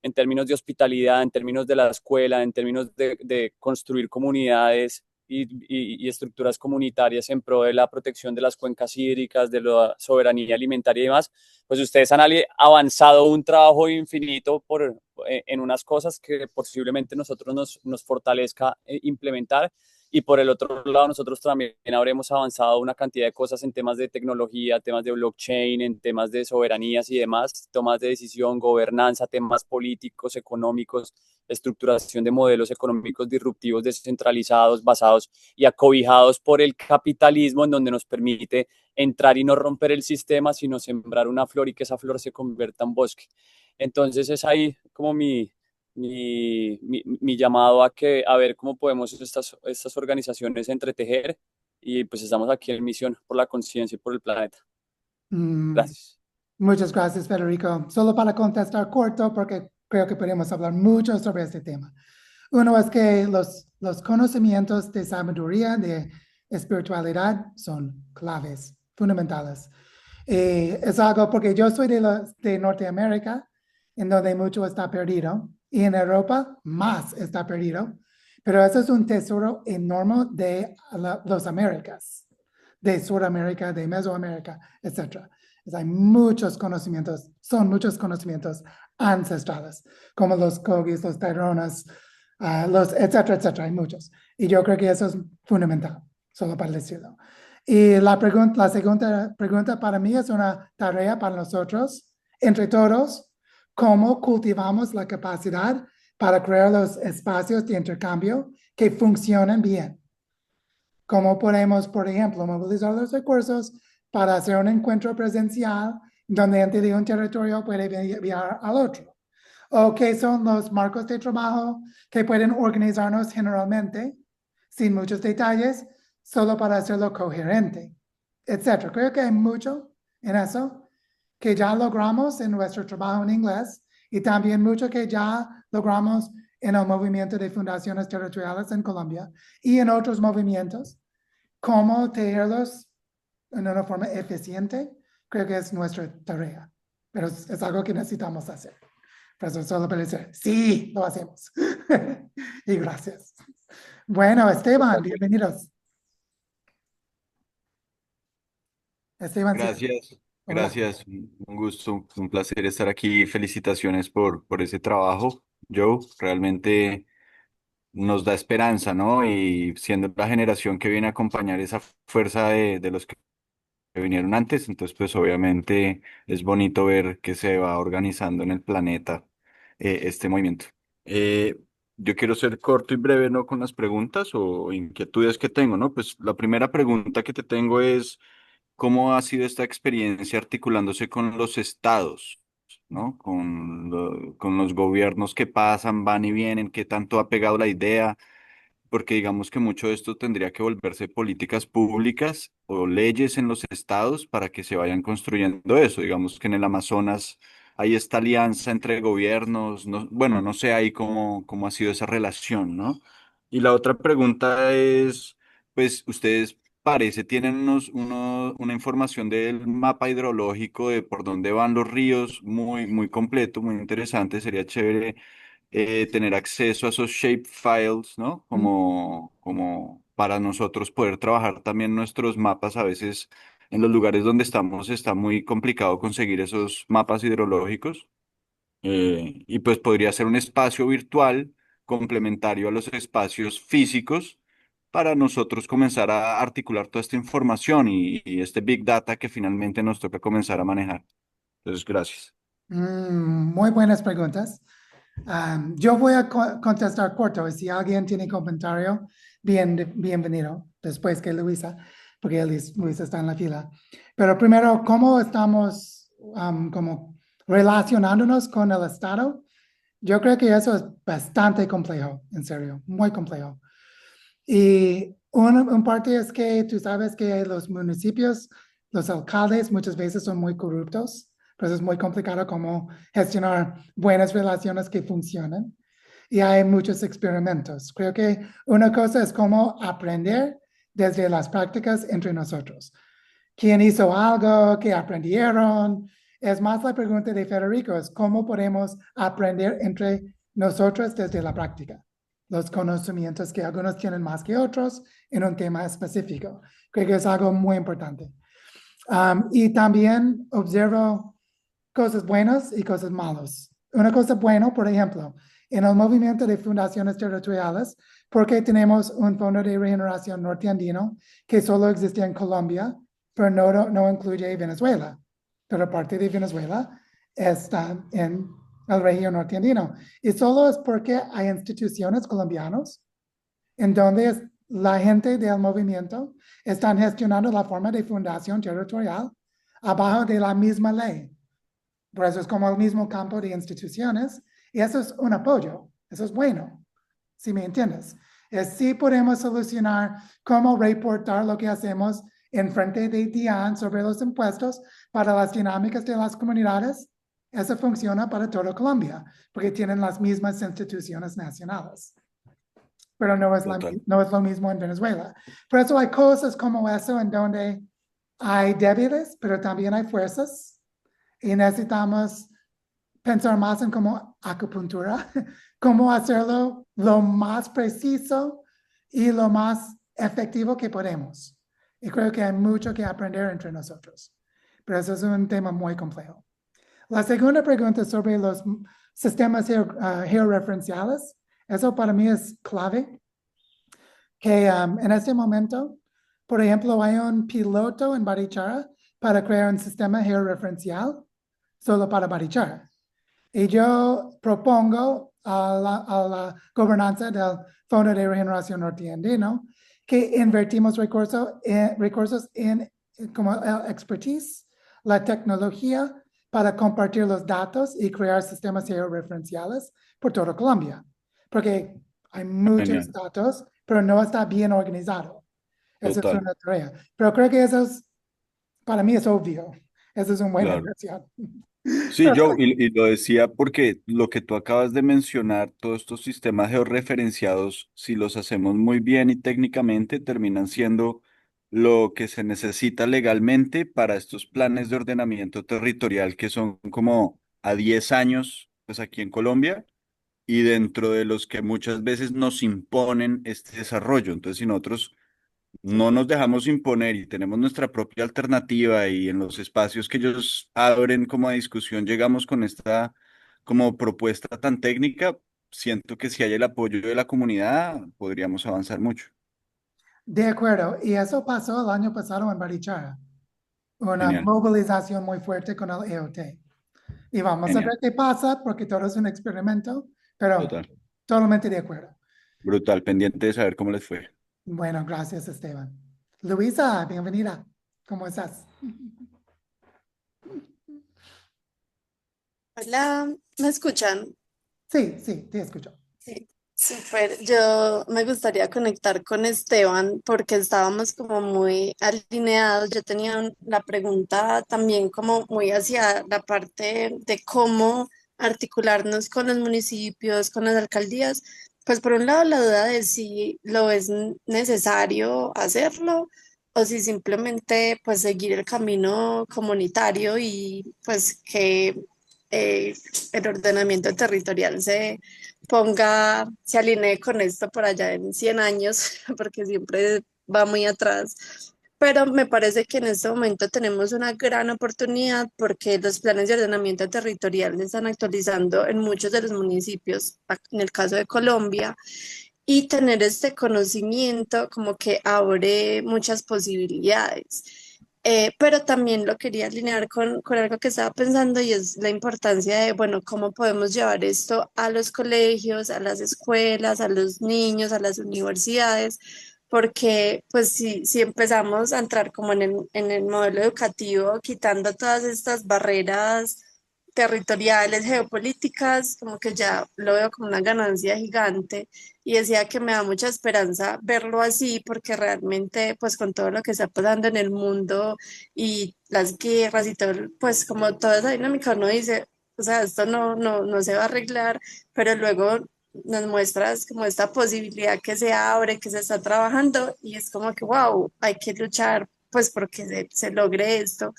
en términos de hospitalidad, en términos de la escuela, en términos de construir comunidades y estructuras comunitarias en pro de la protección de las cuencas hídricas, de la soberanía alimentaria y demás, pues ustedes han avanzado un trabajo infinito en unas cosas que posiblemente nosotros nos fortalezca implementar. Y por el otro lado, nosotros también habremos avanzado una cantidad de cosas en temas de tecnología, temas de blockchain, en temas de soberanías y demás, tomas de decisión, gobernanza, temas políticos, económicos, estructuración de modelos económicos disruptivos, descentralizados, basados y acobijados por el capitalismo, en donde nos permite entrar y no romper el sistema, sino sembrar una flor y que esa flor se convierta en bosque. Entonces es ahí como mi llamado a ver cómo podemos estas organizaciones entretejer y pues estamos aquí en misión por la conciencia y por el planeta. Mm, Gracias. muchas gracias, Federico. Solo para contestar corto, porque creo que podemos hablar mucho sobre este tema. Uno es que los conocimientos de sabiduría, de espiritualidad, son claves, fundamentales. Es algo porque yo soy de Norteamérica, en donde mucho está perdido, y en Europa más está perdido, pero eso es un tesoro enorme de las Américas, de Sudamérica, de Mesoamérica, etc. Hay muchos conocimientos, son muchos conocimientos ancestrales, como los Kogis, los Taironas, los etcétera, etcétera, hay muchos. Y yo creo que eso es fundamental, solo para decirlo. Y la segunda pregunta para mí es una tarea para nosotros, entre todos, cómo cultivamos la capacidad para crear los espacios de intercambio que funcionen bien. Cómo podemos, por ejemplo, movilizar los recursos para hacer un encuentro presencial donde gente de un territorio puede viajar al otro. O qué son los marcos de trabajo que pueden organizarnos generalmente, sin muchos detalles, solo para hacerlo coherente, etc. Creo que hay mucho en eso que ya logramos en nuestro trabajo en inglés y también mucho que ya logramos en el movimiento de fundaciones territoriales en Colombia y en otros movimientos. Cómo tenerlos en una forma eficiente, creo que es nuestra tarea, pero es algo que necesitamos hacer. Por eso solo para decir, sí, lo hacemos. Y gracias. Bueno, Esteban, bienvenidos. Esteban, sí. Gracias, Hola. gracias. Un gusto, un placer estar aquí. Felicitaciones por ese trabajo, Joe. Realmente nos da esperanza, ¿no? Y siendo la generación que viene a acompañar esa fuerza de los que vinieron antes, entonces pues obviamente es bonito ver que se va organizando en el planeta este movimiento. Eh, yo quiero ser corto y breve, ¿no? Con las preguntas o inquietudes que tengo, ¿no? Pues la primera pregunta que te tengo es, ¿cómo ha sido esta experiencia articulándose con los estados, ¿no? Con los gobiernos que pasan, van y vienen, qué tanto ha pegado la idea? Porque digamos que mucho de esto tendría que volverse políticas públicas o leyes en los estados para que se vayan construyendo eso. Digamos que en el Amazonas hay esta alianza entre gobiernos, no, bueno, no sé ahí cómo ha sido esa relación, ¿no? Y la otra pregunta es, pues ustedes parece tienen una información del mapa hidrológico de por dónde van los ríos muy completo, muy interesante. Sería chévere tener acceso a esos shape files, ¿no? Como para nosotros poder trabajar también nuestros mapas. A veces en los lugares donde estamos está muy complicado conseguir esos mapas hidrológicos. Y pues podría ser un espacio virtual complementario a los espacios físicos para nosotros comenzar a articular toda esta información y este Big Data que finalmente nos toca comenzar a manejar. Entonces, gracias. Muy buenas preguntas. Yo voy a contestar corto y si alguien tiene comentario, bienvenido después que Luisa, porque Luisa está en la fila. Pero primero, ¿cómo estamos como relacionándonos con el Estado? Yo creo que eso es bastante complejo, en serio, muy complejo. Y una parte es que tú sabes que los municipios, los alcaldes muchas veces son muy corruptos, pero es muy complicado cómo gestionar buenas relaciones que funcionen. Y hay muchos experimentos. Creo que una cosa es cómo aprender desde las prácticas entre nosotros. ¿Quién hizo algo? ¿Qué aprendieron? Es más la pregunta de Federico, es cómo podemos aprender entre nosotros desde la práctica los conocimientos que algunos tienen más que otros en un tema específico. Creo que es algo muy importante. Y también observo cosas buenas y cosas malas. Una cosa buena, por ejemplo, en el movimiento de fundaciones territoriales, porque tenemos un fondo de regeneración norteandino que solo existe en Colombia, pero no incluye Venezuela. Pero parte de Venezuela está en la región norteandino. Y solo es porque hay instituciones colombianas en donde la gente del movimiento están gestionando la forma de fundación territorial abajo de la misma ley. Por eso es como el mismo campo de instituciones y eso es un apoyo, eso es bueno, si me entiendes. Es si podemos solucionar cómo reportar lo que hacemos en frente de DIAN sobre los impuestos para las dinámicas de las comunidades. Eso funciona para toda Colombia, porque tienen las mismas instituciones nacionales. Pero no es lo mismo en Venezuela. Por eso hay cosas como eso en donde hay débiles, pero también hay fuerzas. Y necesitamos pensar más en cómo acupuntura, cómo hacerlo lo más preciso y lo más efectivo que podemos. Y creo que hay mucho que aprender entre nosotros. Pero eso es un tema muy complejo. La segunda pregunta es sobre los sistemas georreferenciales. Eso para mí es clave. Que en este momento, por ejemplo, hay un piloto en Barichara para crear un sistema georreferencial solo para Barichara. Y yo propongo a la gobernanza del Fondo de Regeneración Norteandino que invertimos recursos en como el expertise, la tecnología para compartir los datos y crear sistemas georreferenciales por toda Colombia. Porque hay muchos Genial. datos, pero no está bien organizado. Eso es Total. una tarea. Pero creo que eso es, para mí es obvio. Eso es una buena Claro. inversión. Sí, Joe, y lo decía porque lo que tú acabas de mencionar, todos estos sistemas georreferenciados, si los hacemos muy bien y técnicamente, terminan siendo lo que se necesita legalmente para estos planes de ordenamiento territorial que son como a 10 años, pues aquí en Colombia, y dentro de los que muchas veces nos imponen este desarrollo. Entonces, si nosotros no nos dejamos imponer y tenemos nuestra propia alternativa y en los espacios que ellos abren como a discusión llegamos con esta como propuesta tan técnica, siento que si hay el apoyo de la comunidad podríamos avanzar mucho. De acuerdo, y eso pasó el año pasado en Barichara, una Genial, movilización muy fuerte con el EOT. Y vamos a genial, ver qué pasa, porque todo es un experimento, pero total. totalmente de acuerdo. Brutal, pendiente de saber cómo les fue. Bueno, gracias, Esteban. Luisa, bienvenida. ¿Cómo estás? Hola, ¿me escuchan? Sí, sí, te escucho. Sí, súper. Yo me gustaría conectar con Esteban porque estábamos como muy alineados. Yo tenía la pregunta también como muy hacia la parte de cómo articularnos con los municipios, con las alcaldías. Pues por un lado la duda de si lo es necesario hacerlo o si simplemente pues seguir el camino comunitario y pues que eh, el ordenamiento territorial se alinee con esto por allá en 100 años, porque siempre va muy atrás. Pero me parece que en este momento tenemos una gran oportunidad porque los planes de ordenamiento territorial se están actualizando en muchos de los municipios, en el caso de Colombia, y tener este conocimiento como que abre muchas posibilidades. Pero también lo quería alinear con algo que estaba pensando y es la importancia de, bueno, cómo podemos llevar esto a los colegios, a las escuelas, a los niños, a las universidades, porque pues si empezamos a entrar como en el modelo educativo, quitando todas estas barreras territoriales, geopolíticas, como que ya lo veo como una ganancia gigante y decía que me da mucha esperanza verlo así porque realmente pues con todo lo que está pasando en el mundo y las guerras y todo, pues como toda esa dinámica uno dice, o sea, esto no se va a arreglar, pero luego nos muestras como esta posibilidad que se abre, que se está trabajando y es como que, wow, hay que luchar pues porque se logre esto.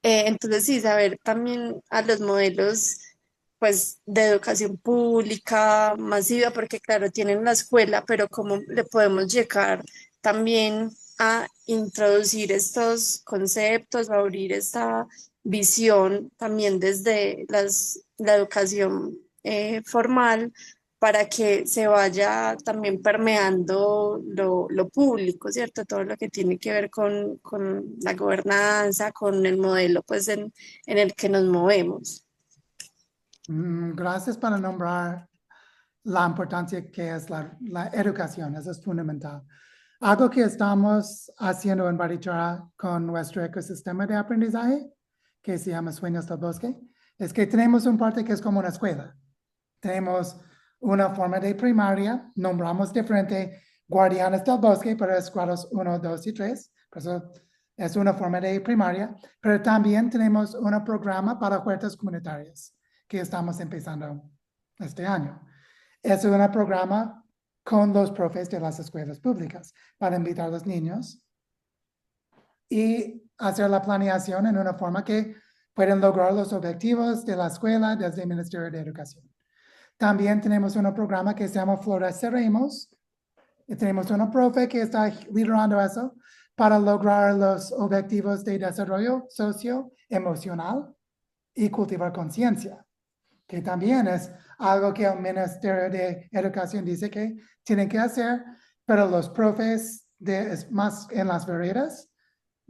Entonces, sí, saber también a los modelos, pues, de educación pública, masiva, porque claro, tienen la escuela, pero cómo le podemos llegar también a introducir estos conceptos, a abrir esta visión también desde la educación formal para que se vaya también permeando lo público, ¿cierto? Todo lo que tiene que ver con la gobernanza, con el modelo pues en el que nos movemos. Gracias para nombrar la importancia que es la educación, eso es fundamental. Algo que estamos haciendo en Barichara con nuestro ecosistema de aprendizaje, que se llama Sueños del Bosque, es que tenemos un parte que es como una escuela. Tenemos una forma de primaria, nombramos diferente guardianes del bosque, pero es grados 1, 2 y 3, por eso es una forma de primaria, pero también tenemos un programa para huertas comunitarias que estamos empezando este año. Es un programa con los profes de las escuelas públicas para invitar a los niños y hacer la planeación en una forma que pueden lograr los objetivos de la escuela desde el Ministerio de Educación. También tenemos un programa que se llama Floreceremos. Y tenemos una profe que está liderando eso para lograr los objetivos de desarrollo socioemocional y cultivar conciencia, que también es algo que el Ministerio de Educación dice que tienen que hacer, pero los profes más en las veredas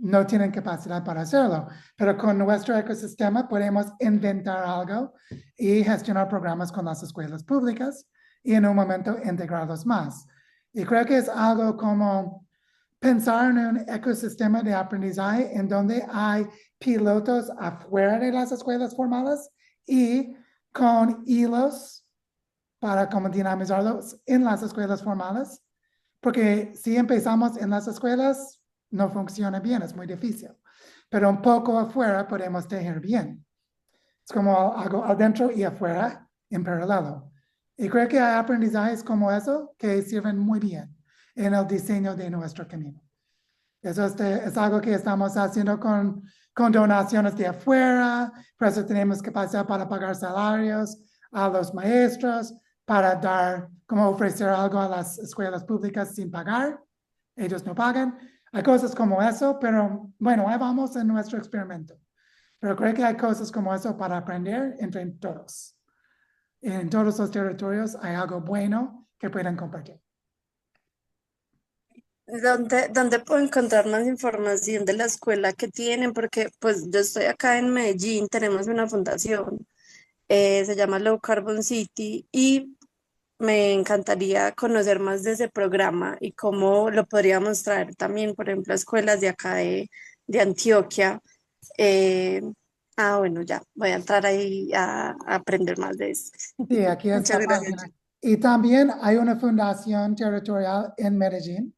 no tienen capacidad para hacerlo. Pero con nuestro ecosistema podemos inventar algo y gestionar programas con las escuelas públicas y en un momento integrarlos más. Y creo que es algo como pensar en un ecosistema de aprendizaje en donde hay pilotos afuera de las escuelas formales y con hilos para como dinamizarlos en las escuelas formales, porque si empezamos en las escuelas, no funciona bien, es muy difícil, pero un poco afuera podemos tejer bien. Es como algo adentro y afuera en paralelo. Y creo que hay aprendizajes como eso que sirven muy bien en el diseño de nuestro camino. Eso es algo que estamos haciendo con donaciones de afuera, por eso tenemos capacidad para pagar salarios a los maestros, para dar, como ofrecer algo a las escuelas públicas sin pagar. Ellos no pagan. Hay cosas como eso, pero bueno, ahí vamos en nuestro experimento. Pero creo que hay cosas como eso para aprender entre todos. En todos los territorios hay algo bueno que pueden compartir. ¿Dónde puedo encontrar más información de la escuela que tienen? Porque pues yo estoy acá en Medellín, tenemos una fundación, se llama Low Carbon City y me encantaría conocer más de ese programa y cómo lo podríamos traer también, por ejemplo, a escuelas de acá de Antioquia. Eh, bueno, ya voy a entrar ahí a aprender más de eso. Sí, aquí es Muchas la gracias. página. Y también hay una fundación territorial en Medellín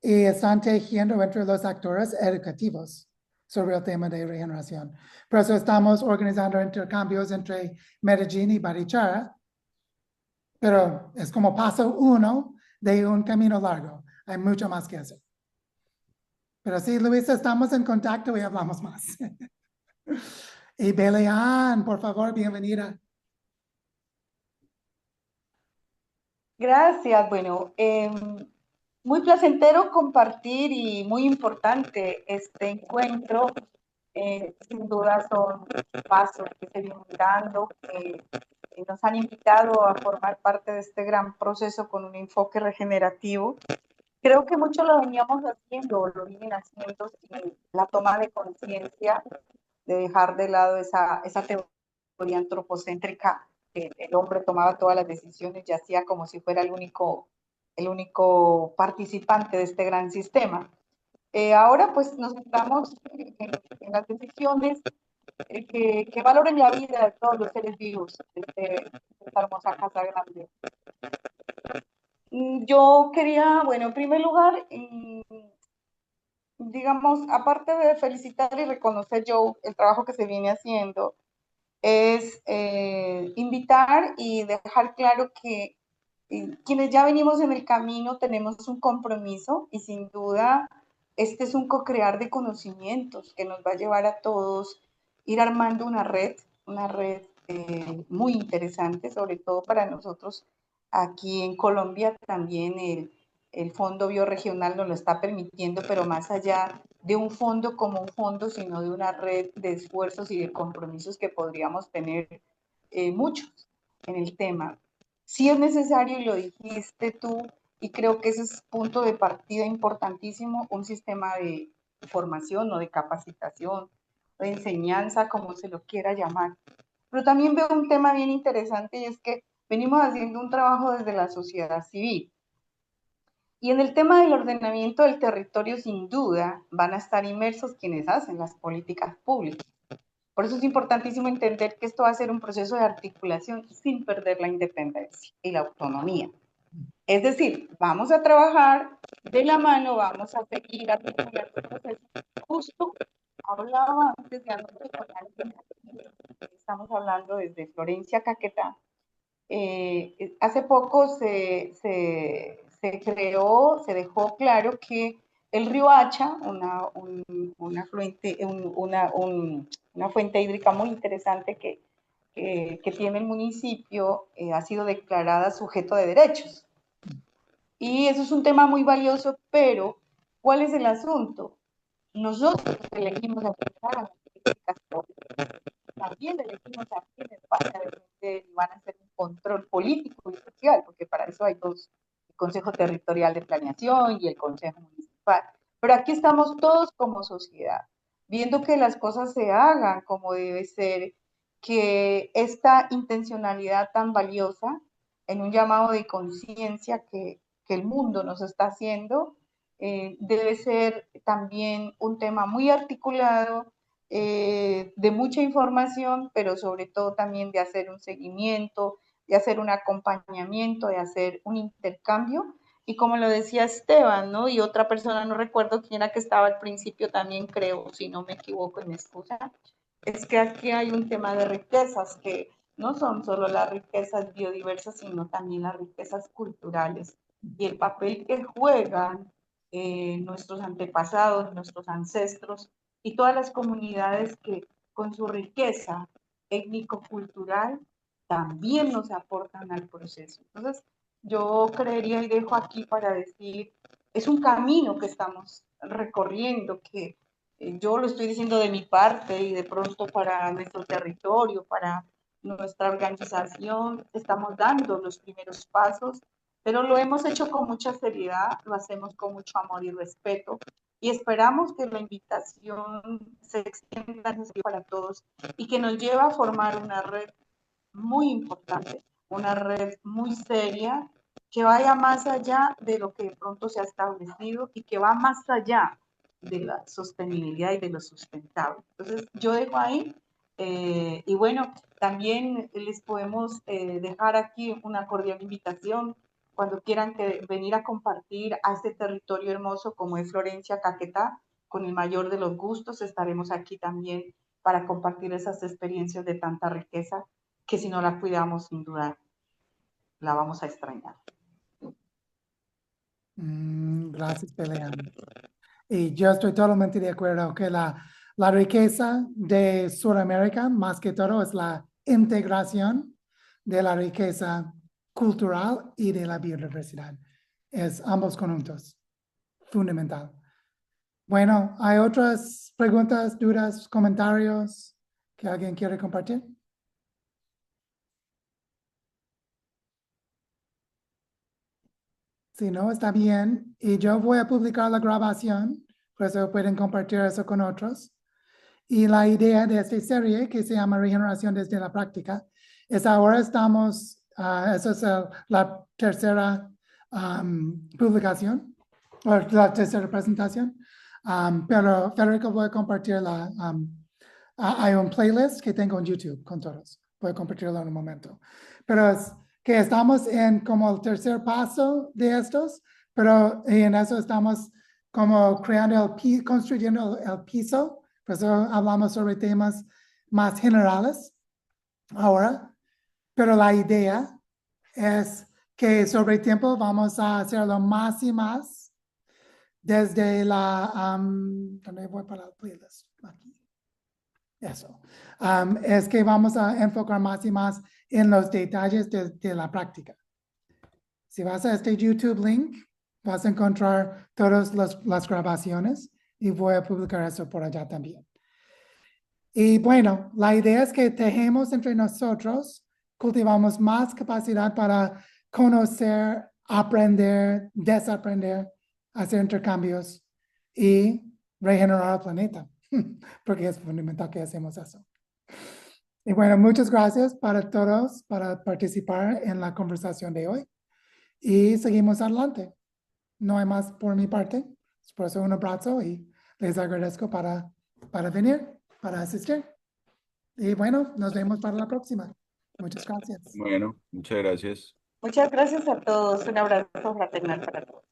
y están tejiendo entre los actores educativos sobre el tema de regeneración. Por eso estamos organizando intercambios entre Medellín y Barichara, pero es como paso uno de un camino largo. Hay mucho más que hacer. Pero sí, Luisa, estamos en contacto y hablamos más. Y Belian, por favor, bienvenida. Gracias. Bueno, muy placentero compartir y muy importante este encuentro. Sin duda son pasos que se vienen dando, que nos han invitado a formar parte de este gran proceso con un enfoque regenerativo. Creo que mucho lo veníamos haciendo, lo vienen haciendo sin la toma de conciencia, de dejar de lado esa teoría antropocéntrica, que el hombre tomaba todas las decisiones y hacía como si fuera el único participante de este gran sistema. Ahora pues nos centramos en las decisiones que valoren la vida de todos los seres vivos de esta hermosa casa grande. Yo quería, bueno, en primer lugar, digamos, aparte de felicitar y reconocer yo el trabajo que se viene haciendo, es invitar y dejar claro que quienes ya venimos en el camino tenemos un compromiso y sin duda este es un co-crear de conocimientos que nos va a llevar a todos ir armando una red muy interesante, sobre todo para nosotros aquí en Colombia también el Fondo Bioregional nos lo está permitiendo, pero más allá de un fondo como un fondo, sino de una red de esfuerzos y de compromisos que podríamos tener muchos en el tema. Sí es necesario, y lo dijiste tú, y creo que ese es punto de partida importantísimo, un sistema de formación o de capacitación, de enseñanza, como se lo quiera llamar. Pero también veo un tema bien interesante y es que venimos haciendo un trabajo desde la sociedad civil. Y en el tema del ordenamiento del territorio, sin duda, van a estar inmersos quienes hacen las políticas públicas. Por eso es importantísimo entender que esto va a ser un proceso de articulación sin perder la independencia y la autonomía. Es decir, vamos a trabajar de la mano, vamos a seguir articulando el proceso. Justo hablaba antes de anoche con alguien, estamos hablando desde Florencia, Caquetá. Hace poco se creó, se dejó claro que el río Hacha, una fuente hídrica muy interesante que tiene el municipio, ha sido declarada sujeto de derechos. Y eso es un tema muy valioso, pero ¿cuál es el asunto? Nosotros elegimos aplicar a las políticas públicas. También elegimos a quienes van a defender y van a hacer un control político y social, porque para eso hay dos, el Consejo Territorial de Planeación y el Consejo Municipal. Pero aquí estamos todos como sociedad, viendo que las cosas se hagan como debe ser, que esta intencionalidad tan valiosa en un llamado de conciencia que el mundo nos está haciendo, debe ser también un tema muy articulado, de mucha información, pero sobre todo también de hacer un seguimiento, de hacer un acompañamiento, de hacer un intercambio. Y como lo decía Esteban, ¿no? Y otra persona, no recuerdo quién era que estaba al principio también, creo, si no me equivoco, en excusa, es que aquí hay un tema de riquezas que no son solo las riquezas biodiversas, sino también las riquezas culturales y el papel que juegan nuestros antepasados, nuestros ancestros y todas las comunidades que con su riqueza étnico-cultural también nos aportan al proceso. Entonces, yo creería y dejo aquí para decir, es un camino que estamos recorriendo, que yo lo estoy diciendo de mi parte y de pronto para nuestro territorio, para nuestra organización, estamos dando los primeros pasos, pero lo hemos hecho con mucha seriedad, lo hacemos con mucho amor y respeto y esperamos que la invitación se extienda para todos y que nos lleve a formar una red muy importante, una red muy seria que vaya más allá de lo que de pronto se ha establecido y que va más allá de la sostenibilidad y de lo sustentable. Entonces, yo dejo ahí y bueno, también les podemos dejar aquí una cordial invitación cuando quieran venir a compartir a este territorio hermoso como es Florencia, Caquetá, con el mayor de los gustos. Estaremos aquí también para compartir esas experiencias de tanta riqueza que si no la cuidamos, sin duda, la vamos a extrañar. Gracias, Pelean. Y yo estoy totalmente de acuerdo que la riqueza de Sudamérica, más que todo, es la integración de la riqueza cultural y de la biodiversidad. Es ambos conjuntos, fundamental. Bueno, ¿hay otras preguntas, dudas, comentarios que alguien quiere compartir? Si no, está bien. Y yo voy a publicar la grabación, por eso pueden compartir eso con otros. Y la idea de esta serie, que se llama Regeneración desde la Práctica, es ahora estamos, esa es la tercera publicación, o la tercera presentación. Pero Federico voy a compartir hay un playlist que tengo en YouTube con todos. Voy a compartirlo en un momento. Pero es que estamos en como el tercer paso de estos, pero en eso estamos como creando construyendo el piso. Por eso hablamos sobre temas más generales ahora, pero la idea es que sobre el tiempo vamos a hacerlo más y más desde ¿dónde voy para el playlist? Aquí. Eso. Es que vamos a enfocar más y más en los detalles de la práctica. Si vas a este YouTube link, vas a encontrar todas las grabaciones y voy a publicar eso por allá también. Y bueno, la idea es que tejemos entre nosotros cultivamos más capacidad para conocer, aprender, desaprender, hacer intercambios y regenerar el planeta, porque es fundamental que hacemos eso. Y bueno, muchas gracias para todos para participar en la conversación de hoy y seguimos adelante. No hay más por mi parte. Por eso un abrazo y les agradezco para venir, para asistir. Y bueno, nos vemos para la próxima. Muchas gracias. Bueno, muchas gracias. Muchas gracias a todos. Un abrazo fraternal para todos.